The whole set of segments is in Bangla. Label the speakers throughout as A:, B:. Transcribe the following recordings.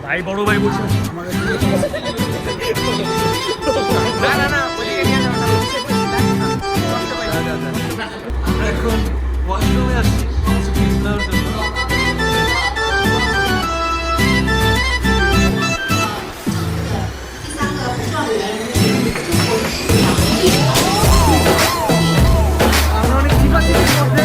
A: ভাই বড় ভাই বলছে না না না আমরা এখন ওয়াশরুমে আসছি নেওয়ার জন্য। আমরা অনেক চিপাচিপির মধ্যে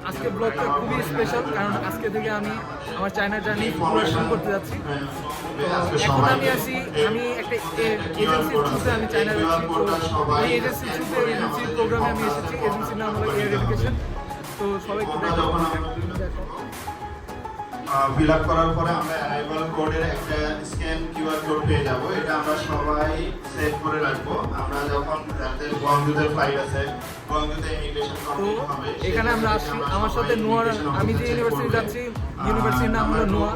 A: আজকে ব্লগটা খুবই স্পেশাল, কারণ আজকে থেকে আমি আমার চায়না জার্নি শুরু করতে যাচ্ছি। এখন আমি একটা এজেন্সির থ্রুতে আমি চায়না যাচ্ছি। তো এই এজেন্সির থ্রুতে এজেন্সির প্রোগ্রামে আমি এসেছি। এজেন্সির নাম হলো এয়ার এডুকেশন। তো সবাই একটু দেখো।
B: ফিল আপ করার পরে আমরা অ্যারাইভাল কোডের একটা স্ক্যান কিউআর কোড পেয়ে যাব। এটা আমরা সবাই সেভ করে রাখবো। আমরা যখন যাদের গুয়াংজুতে ফ্লাইট আছে, গুয়াংজুতে ইমিগ্রেশন কমপ্লিট হবে,
A: এখানে আমরা আসছি। আমার সাথে নোয়ার, আমি যে ইউনিভার্সিটি যাচ্ছি ইউনিভার্সিটির নাম হলো নোয়া,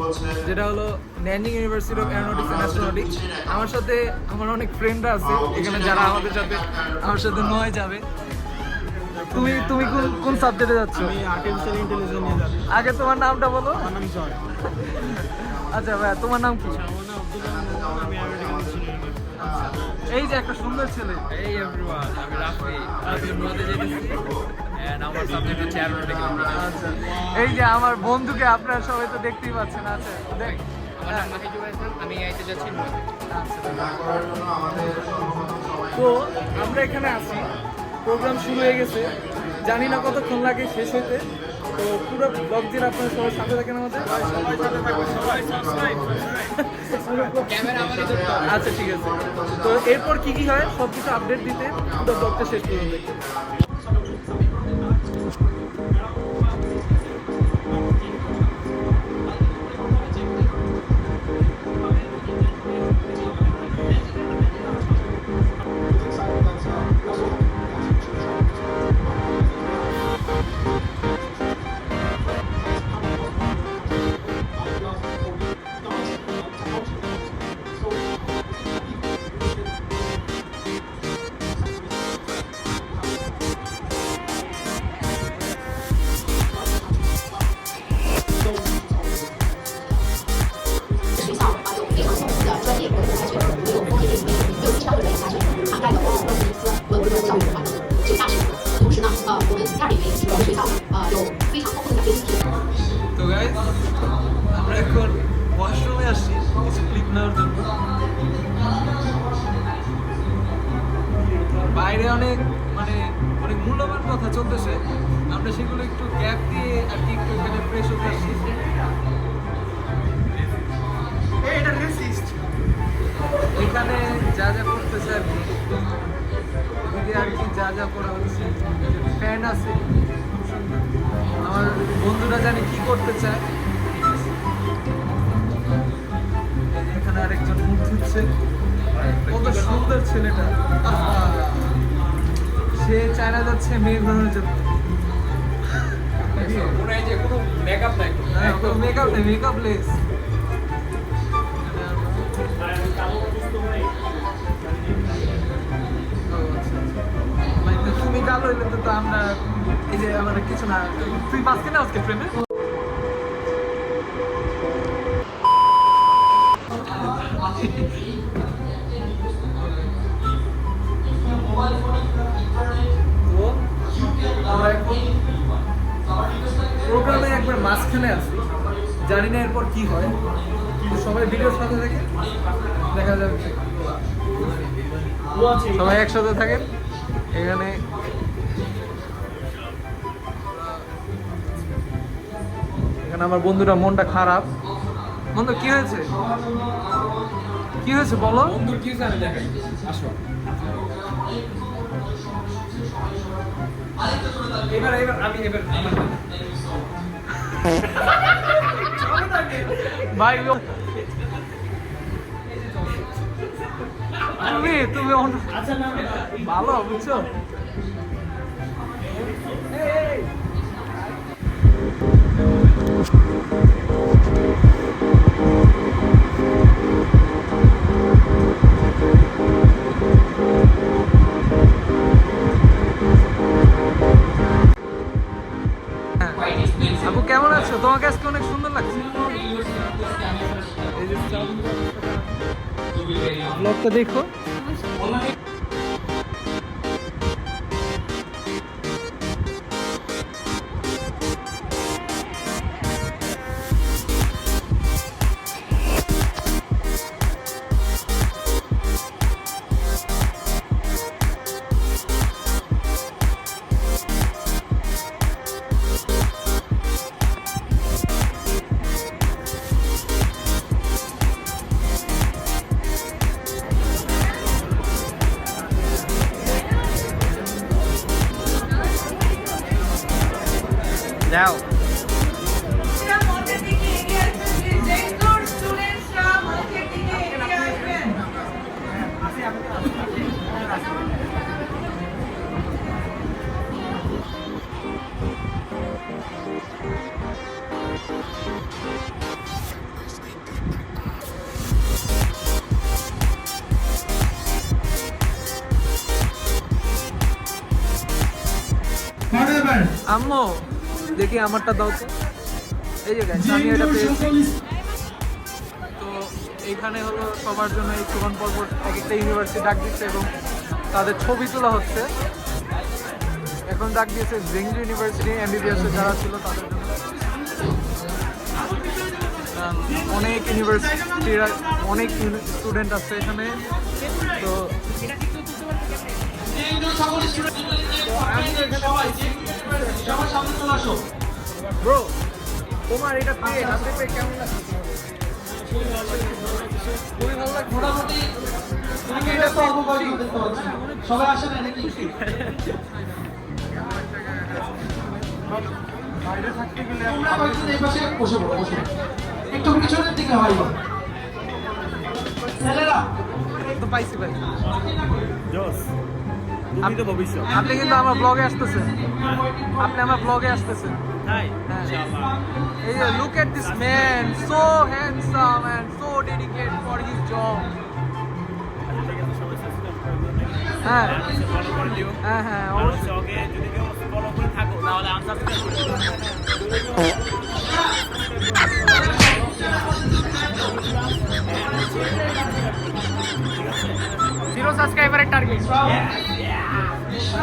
A: যেটা হলো ন্যানিং university of aeronautics and astronautics. আমার সাথে আমার অনেক ফ্রেন্ডরা আছে এখানে, যারা আমার সাথে নোয়ায় যাবে। তুমি কোন সাবজেক্টে যাচ্ছ?
C: আমি আর্টিফিশিয়াল ইন্টেলিজেন্স নিয়ে যাচ্ছি।
A: আগে তোমার নামটা বলো।
C: আমার নাম জয়।
A: আচ্ছা ভাইয়া, তোমার নাম কি?
C: আমার নাম আব্দুল রহমান, আমি অ্যারোনটিক্যাল ইঞ্জিনিয়ারিং।
A: এই যে একটা সুন্দর ছেলে।
D: এই এভরিওয়ান, আমি রাফি। আমি নোয়াতে যেতেছি এন্ড আমার সাবজেক্ট হচ্ছে অ্যারোনটিক্যাল।
A: আচ্ছা, এই যে আমার বন্ধুকে আপনারা সবাই তো দেখতেই পাচ্ছেন। আচ্ছা দেখ,
D: আমার নাম মাহিজুল হাসান, আমি আইতে যাচ্ছি নোয়াতে।
B: না করার জন্য আমাদের সর্বপ্রথম সবাই
A: তো আমরা এখানে আছি, প্রোগ্রাম শুরু হয়ে গেছে, জানি না কতক্ষণ লাগে শেষ হইতে। তো পুরো ব্লগ দিয়ে আপনারা সবাই সাথে থাকেন আমাদের।
D: ক্যামেরা আমারই ধরতে হবে।
A: আচ্ছা ঠিক আছে। তো এরপর কি কি হয় সব কিছু আপডেট দিতে পুরো ব্লগটা শেষ পর্যন্ত দেখতে। তো গাইস, আমরা এখন ওয়াশরুমে আসছি কিছু ক্লিপ নেওয়ার জন্য। বাইরে অনেক অনেক মূল্যবান কথা চলতেছে, আমরা সেগুলো একটু গ্যাপ দিয়ে আর কি একটু এখানে ফ্রেশ হতে আসছি। এখানে যা যা করতেছে আর কি, এদিকে আর কি যা যা করা হচ্ছে, ফ্যান আছে, আমার বন্ধুরা জানি কি করতে চায়। এখানে আরেকজন মুখ ধুচ্ছে, কত সুন্দর ছেলেটা। সে চায়না যাচ্ছে মেয়ে ঘোরানোর জন্য।
D: মনে হয় যে কোনো মেকআপ নাই,
A: মেকআপ নেই, মেকআপ লেস। তুমি কালো হইলে তো আমরা এই যে আমাদের কিছু না। তুই মাঝখানে আজকে ফ্রেমে প্রোগ্রামে একবার মাঝখানে আসি, জানি না এরপর কি হয়। সবাই ভিডিওর সাথে থাকে, দেখা যাবে। সবাই একসাথে থাকেন এখানে। কারণ আমার বন্ধুরা মনটা খারাপ। বন্ধু কি হয়েছে, কি হয়েছে বলো?
D: বন্ধুর কি জানে দেখেন, আসো এবার আমি
A: ভাই তুমি ভালো বুঝছো। আপু কেমন আছো? তোমাকে আজকে অনেক সুন্দর লাগছে। ব্লগটা দেখো। যাও আম্মু দেখি আমারটা দাও তো। এই যে guys, আমি এটা পেয়েছি। তো এইখানে হলো সবার জন্য এই সুগন পর্বত এক একটা ইউনিভার্সিটি ডাক দিচ্ছে এবং তাদের ছবি তোলা হচ্ছে। এখন ডাক দিয়েছে জেংজু ইউনিভার্সিটি এমবিবিএস এ যারা ছিল তাদের জন্য। অনেক ইউনিভার্সিটির অনেক স্টুডেন্ট আছে এখানে। তো ব্রো তোমার এটা পেয়ে হাতে পেয়ে কেমন লাগছে? খুবই ভালো লাগছে। মোটামুটি তুমি কি এটা সবাই আসে না নাকি? বাইরে থাকতে গেলে
E: তোমরা হয়তো এই পাশে বসে পড়ো, বসে একটু পিছনের দিকে হয় ছেলেরা
A: তো পাইছি ভাই।
C: জোস তুমি তো ভবিষ্যৎ।
A: আপনি কিন্তু আমার ব্লগে আসতেছেন, আপনি আমার ব্লগে আসতেছেন।
C: তাই
A: হ্যাঁ।
C: ইনশাআল্লাহ।
A: এই যে look at this man, so handsome and so dedicated for his job. হ্যাঁ
C: ফলো করে দিও।
A: হ্যাঁ হ্যাঁ
C: আর
A: অবশ্যই।
C: ওকে যদি কেউ ফলো করে থাকো তাহলে আনসাবস্ক্রাইব করে দিও।
A: জিরো সাবস্ক্রাইবারের টার্গেট।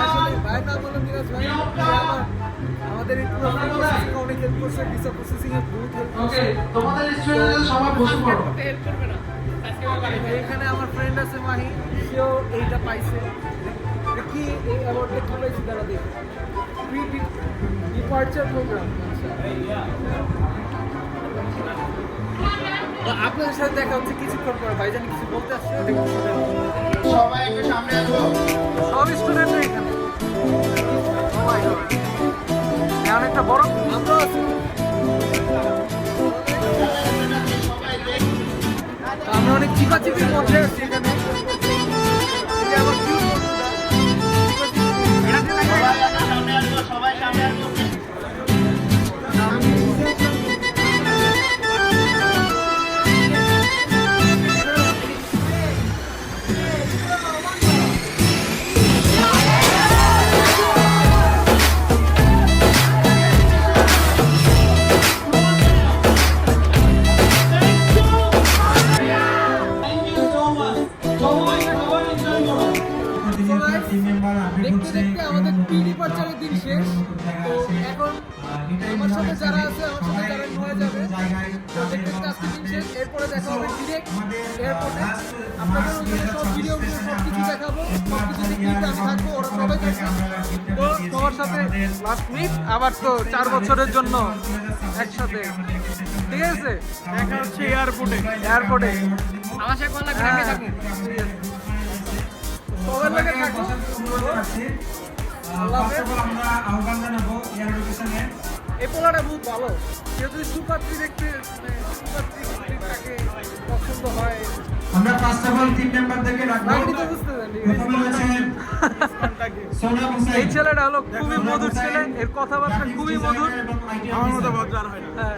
A: আসলে ভাই না বললাম মিরাজ ভাই আমাদের এই পুরো প্রসেসিং অনেক হেল্প করছে। ভিসা প্রসেসিং এ বহুত হেল্প করছে।
E: তোমাদের স্টুডেন্টরা সবাই বসে পড়ো।
A: এখানে আমার ফ্রেন্ড আছে মাহি, সেও এইটা পাইছে। কি এই অ্যাওয়ার্ডটা কি পাইছে তারা দেখে প্রি ডিপার্চার প্রোগ্রাম। আপনাদের সাথে দেখা হচ্ছে কিছুক্ষণ পর। ভাইজান কিছু বলতে আসছে?
B: সবাই একটু সামনে আসো।
A: সব স্টুডেন্ট এখানে সবাই অনেকটা বড়। আমরাও আছি। আমরা অনেক চিপাচিপির মধ্যে আছি এখানে। এই যে আমার cute বন্ধুরা।
B: সবাই একটু সামনে আসো, সবাই সামনে আসো।
A: দেখতে দেখতে আমাদের প্রি ডিপার্চারের দিন শেষ। তো এখন আমার সাথে যারা আছে, আমার সাথে যারা হয়ে যাবে, তো দেখতে দেখতে আজকে দিন শেষ। এরপরে দেখা হবে ডিরেক্ট এয়ারপোর্টে। আপনাদের সব ভিডিওগুলো সব কিছু দেখাবো, সব কিছু দেখতে আমি থাকবো, ওরা সবাই থাকবে। তো সবার সাথে লাস্ট মিট, আবার তো 4 বছরের জন্য একসাথে, ঠিক আছে?
C: দেখা হচ্ছে এয়ারপোর্টে।
A: এয়ারপোর্টে
D: আমার সাথে কোন লাগবে আমি থাকবো।
A: সবার লাগে থাকো। আল্লাহ হাফেজ।
E: আমরা আহ্বান জানাবো এয়ার লোকেশনে।
A: এই পোলাটা বহুত ভালো, কেউ যদি সুপাত্রী দেখতে সুপাত্রী তাকে পছন্দ হয়,
E: আমরা first of all team member থেকে রাখবো।
A: আপনি তো বুঝতে পারেন, ঠিক আছে?
E: প্রথমে রয়েছেন সোনা মুসাই।
A: এই ছেলেটা হলো খুবই মধুর ছেলে, এর কথাবার্তা খুবই মধুর।
C: আমার মতো ভদ্র আর হয় না।
A: হ্যাঁ,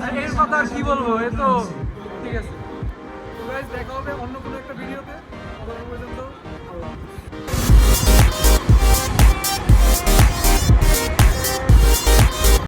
A: আর এর কথা আর কি বলবো, এ তো ঠিক আছে। তো গাইস, দেখা হবে অন্য কোনো একটা ভিডিওতে। ততক্ষণ পর্যন্ত আল্লাহ হাফেজ।